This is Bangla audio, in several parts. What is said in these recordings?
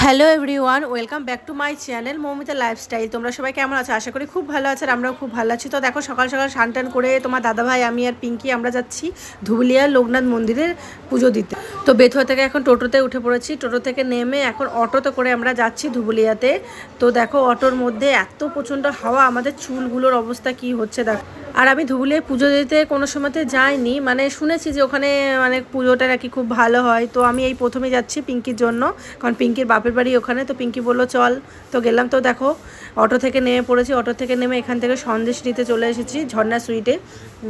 Hello everyone, welcome back to my channel Moumita lifestyle. তোমরা সবাই কেমন আছো? আশা করি খুব ভালো আছে আর আমরাও খুব ভালো আছি। তো দেখো, সকাল সকাল স্নান টান করে তোমার দাদাভাই, আমি আর পিঙ্কি আমরা যাচ্ছি ধুবুলিয়ার লোকনাথ মন্দিরের পুজো দিতে। তো বেথুয়া থেকে এখন টোটোতে উঠে পড়েছি। টোটো থেকে নেমে এখন অটোতে করে আমরা যাচ্ছি ধুবুলিয়াতে। তো দেখো, অটোর মধ্যে এত প্রচণ্ড হাওয়া, আমাদের চুলগুলোর অবস্থা কি হচ্ছে দেখো। আর আমি ধুবুলিয়ায় পুজো দিতে কোনো সময়তে যাইনি, মানে শুনেছি যে ওখানে মানে পুজোটা নাকি খুব ভালো হয়। তো আমি এই প্রথমে যাচ্ছি পিঙ্কির জন্য, কারণ পিঙ্কির বাপের বাড়ি ওখানে। তো পিঙ্কি বললো চল, তো গেলাম। তো দেখো, অটো থেকে নেমে পড়েছি। অটো থেকে নেমে এখান থেকে সন্দেশ নিতে চলে এসেছি ঝর্ণা সুইটে,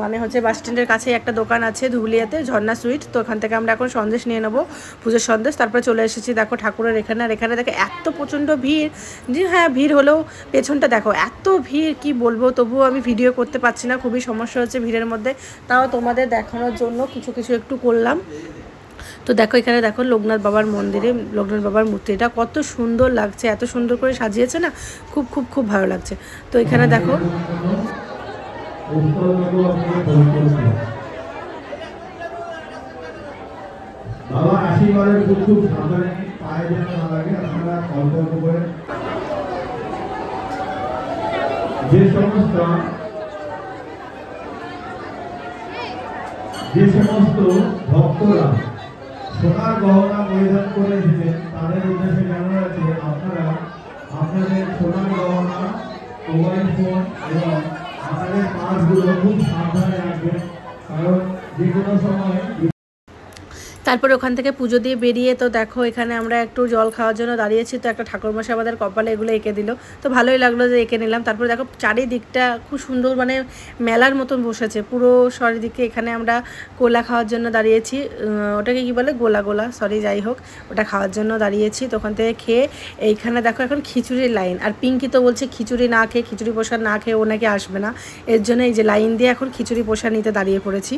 মানে হচ্ছে বাস স্ট্যান্ডের কাছে একটা দোকান আছে ধুবুলিয়াতে, ঝর্ণা সুইট। তো ওখান থেকে আমরা এখন সন্দেশ নিয়ে নেবো, পুজোর সন্দেশ। তারপরে চলে এসেছি দেখো ঠাকুরের এখানে। আর এখানে দেখো এত প্রচণ্ড ভিড়, যে হ্যাঁ ভিড় হলেও পেছনটা দেখো এত ভিড়, কি বলবো। তবুও আমি ভিডিও করতে পারছি না, খুবই সমস্যা হচ্ছে ভিড়ের মধ্যে। তাও তোমাদের দেখানোর জন্য কিছু কিছু একটু করলাম। তো দেখো, এখানে দেখো লোকনাথ বাবার মন্দিরে লোকনাথ বাবার মূর্তিটা কত সুন্দর লাগছে, এত সুন্দর করে সাজিয়েছে না, খুব খুব খুব ভালো লাগছে। তো এখানে দেখো বাবা আশীর্বাদের খুব সাবধানে পায়ে যেন না লাগে, আপনারা অল্প অল্প করে যে সমস্ত ভক্তরা সোনার গহনা পরিধান করে এসেছেন, তাদের উদ্দেশ্যে জানানো আছে আপনারা আপনাদের সোনার গহনা, মোবাইল ফোন এবং আপনাদের পার্সগুলো খুব সাবধানে রাখবেন, কারণ যে কোনো সময়। তারপরে ওখান থেকে পুজো দিয়ে বেরিয়ে তো দেখো, এখানে আমরা একটু জল খাওয়ার জন্য দাঁড়িয়েছি। তো একটা ঠাকুরমশাই আমাদের কপালে এগুলো এঁকে দিল, তো ভালোই লাগলো যে এঁকে নিলাম। তারপরে দেখো চারিদিকটা খুব সুন্দর, মানে মেলার মতন বসেছে পুরো চারিদিকে। এখানে আমরা গোলা খাওয়ার জন্য দাঁড়িয়েছি, ওটাকে কি বলে, গোলা সরি, যাই হোক, ওটা খাওয়ার জন্য দাঁড়িয়েছি। তো ওখান থেকে খেয়ে এইখানে দেখো এখন খিচুড়ির লাইন। আর পিঙ্কি তো বলছে খিচুড়ি না খেয়ে, খিচুড়ি প্রসাদ না খেয়ে ও নাকি আসবে না। এর জন্য এই যে লাইন দিয়ে এখন খিচুড়ি প্রসাদ নিতে দাঁড়িয়ে পড়েছি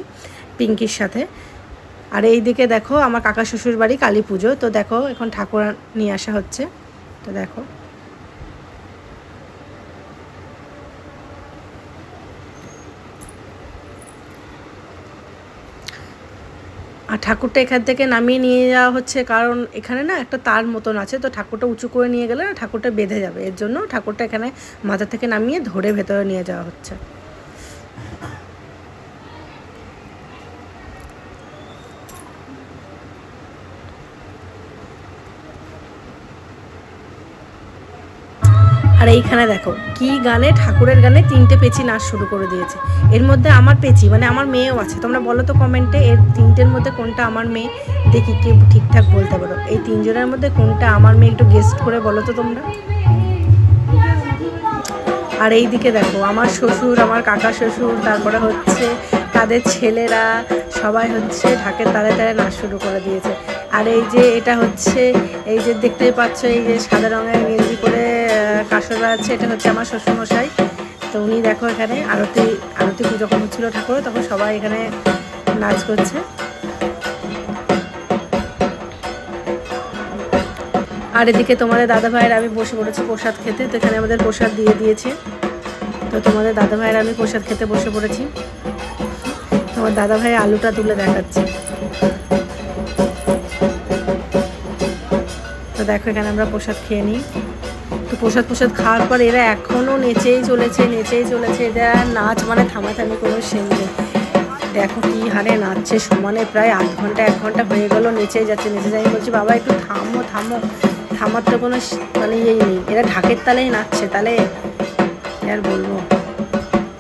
পিঙ্কির সাথে। আর এই দিকে দেখো আমার কাকা শ্বশুর বাড়ি কালী পুজো। তো দেখো এখন ঠাকুর নিয়ে আসা হচ্ছে। তো দেখো, আর ঠাকুরটা এখান থেকে নামিয়ে নিয়ে যাওয়া হচ্ছে, কারণ এখানে না একটা তার মতন আছে। তো ঠাকুরটা উঁচু করে নিয়ে গেলে না ঠাকুরটা বেঁধে যাবে, এর জন্য ঠাকুরটা এখানে মাথা থেকে নামিয়ে ধরে ভেতরে নিয়ে যাওয়া হচ্ছে। আর এইখানে দেখো কি গানে, ঠাকুরের গানে 3টে পেঁচি নাচ শুরু করে দিয়েছে। এর মধ্যে আমার পেঁচি মানে আমার মেয়েও আছে। তোমরা বলো তো কমেন্টে, এর 3টের মধ্যে কোনটা আমার মেয়ে, দেখি কে ঠিকঠাক বলতে পারো। এই 3 জনের মধ্যে কোনটা আমার মেয়ে, একটু গেস্ট করে বলো তো তোমরা। আর এই দিকে দেখো আমার শ্বশুর, আমার কাকা শ্বশুর, তারপরে হচ্ছে তাদের ছেলেরা সবাই হচ্ছে ঢাকের তালে তালে নাচ শুরু করে দিয়েছে। আর এই যে এটা হচ্ছে, এই যে দেখতেই পাচ্ছ, এই যে সাদা রঙের গেঞ্জি করে কাসরা আছে, এটা হচ্ছে আমার শ্বশুরমশাই। তো উনি দেখো এখানে আরতি যখন হচ্ছিল ঠাকুর, তখন সবাই এখানে নাচ করছে। আর এদিকে তোমাদের দাদা ভাইয়ের আমি বসে পড়েছি প্রসাদ খেতে। তো এখানে আমাদের প্রসাদ দিয়ে দিয়েছে। তো তোমাদের দাদা ভাইয়ের আমি প্রসাদ খেতে বসে পড়েছি। তোমার দাদা ভাই আলুটা তুলে দেখাচ্ছে। তো দেখো এখানে আমরা প্রসাদ খেয়ে নিই। তো প্রসাদ খাওয়ার পর এরা এখনও নেচেই চলেছে। এরা নাচ মানে থামাথামি কোনো শেষ নেই। দেখো কি হারে নাচছে সমানে, প্রায় 8 ঘন্টা 1 ঘন্টা হয়ে গেল নেচেই যাচ্ছে। আমি বলছি বাবা একটু থামো, থামার তো কোনো মানে ইয়েই নেই। এরা ঢাকের তালেই নাচছে, তাহলে আর বলবো।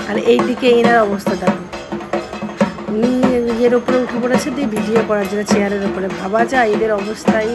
আর এই দিকে এনার অবস্থা দেখো, উনি ইয়ের ওপরে উঠে পড়েছে দিয়ে ভিডিও করার জন্য, চেয়ারের ওপরে। ভাবা যায় এদের অবস্থায়।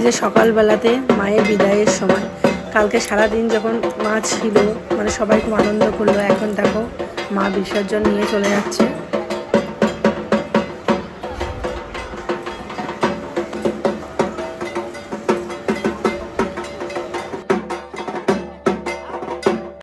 যে সকালবেলাতে মায়ের বিদায়ের সময়, কালকে সারাদিন যখন মা ছিল মানে সবাই খুব আনন্দ করলো, এখন দেখো মা বিসর্জন নিয়ে চলে যাচ্ছে।